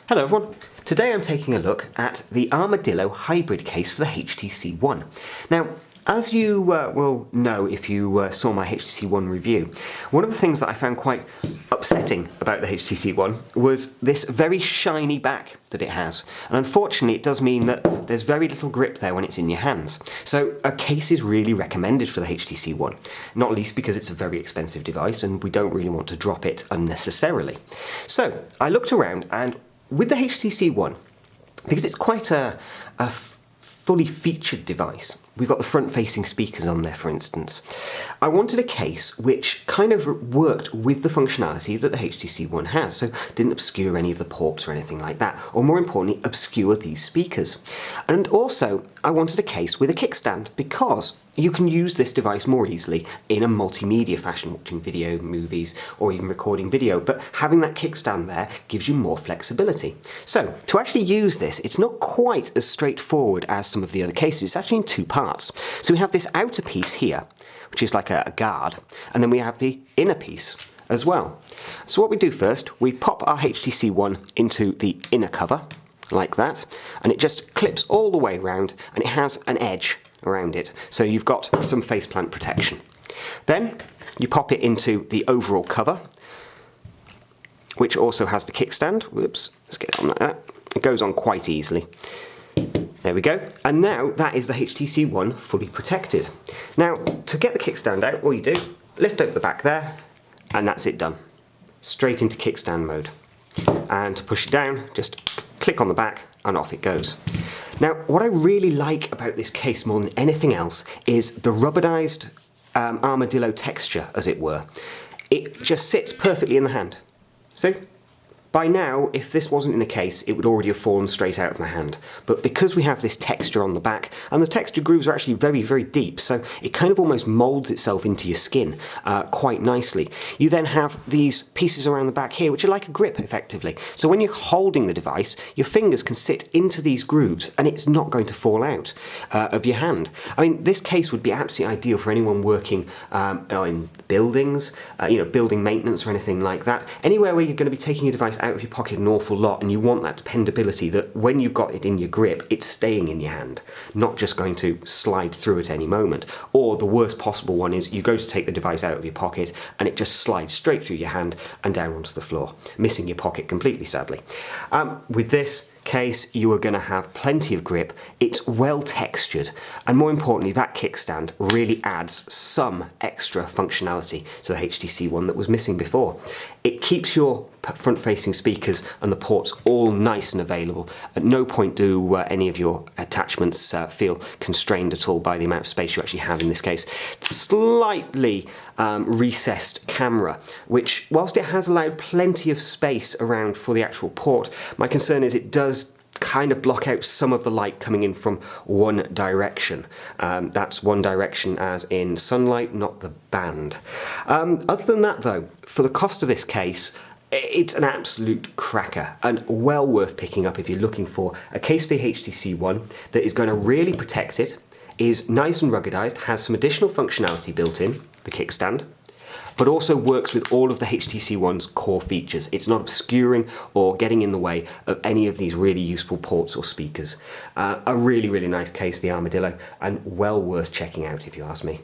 Hello everyone. Today I'm taking a look at the ArmourDillo Hybrid Case for the HTC One. Now, as you will know if you saw my HTC One review, one of the things that I found quite upsetting about the HTC One was this very shiny back that it has. And unfortunately, it does mean that there's very little grip there when it's in your hands. So a case is really recommended for the HTC One, not least because it's a very expensive device and we don't really want to drop it unnecessarily. So I looked around, and with the HTC One, because it's quite a fully featured device, we've got the front-facing speakers on there, for instance, I wanted a case which kind of worked with the functionality that the HTC One has, so didn't obscure any of the ports or anything like that, or more importantly, obscure these speakers. And also, I wanted a case with a kickstand, because you can use this device more easily in a multimedia fashion, watching video, movies, or even recording video, but having that kickstand there gives you more flexibility. So, to actually use this, it's not quite as straightforward as some of the other cases. It's actually in two parts. So we have this outer piece here, which is like a guard, and then we have the inner piece as well. So what we do first, we pop our HTC One into the inner cover, like that, and it just clips all the way around, and it has an edge around it, so you've got some faceplant protection. Then you pop it into the overall cover, which also has the kickstand. Whoops, let's get it on like that. It goes on quite easily. There we go, and now that is the HTC One fully protected. Now, to get the kickstand out, all you do, lift over the back there, and that's it done. Straight into kickstand mode. And to push it down, just click on the back, and off it goes. Now, what I really like about this case more than anything else is the rubberized ArmourDillo texture, as it were. It just sits perfectly in the hand. See? By now, if this wasn't in a case, it would already have fallen straight out of my hand. But because we have this texture on the back, and the texture grooves are actually very, very deep, so it kind of almost molds itself into your skin quite nicely. You then have these pieces around the back here, which are like a grip, effectively. So when you're holding the device, your fingers can sit into these grooves, and it's not going to fall out of your hand. I mean, this case would be absolutely ideal for anyone working in buildings, building maintenance or anything like that. Anywhere where you're going to be taking your device out of your pocket an awful lot, and you want that dependability that when you've got it in your grip, it's staying in your hand, not just going to slide through at any moment. Or the worst possible one is you go to take the device out of your pocket and it just slides straight through your hand and down onto the floor, missing your pocket completely, sadly. With this case, you are going to have plenty of grip. It's well textured, and more importantly, that kickstand really adds some extra functionality to the HTC One that was missing before. It keeps your front-facing speakers and the ports all nice and available. At no point do any of your attachments feel constrained at all by the amount of space you actually have in this case. Slightly recessed camera, which, whilst it has allowed plenty of space around for the actual port, my concern is it does kind of block out some of the light coming in from one direction. That's one direction as in sunlight, not the band. Other than that though, for the cost of this case, it's an absolute cracker and well worth picking up if you're looking for a case for the HTC One that is going to really protect it, is nice and ruggedized, has some additional functionality built in, the kickstand, but also works with all of the HTC One's core features. It's not obscuring or getting in the way of any of these really useful ports or speakers. A really, really nice case, the ArmourDillo, and well worth checking out if you ask me.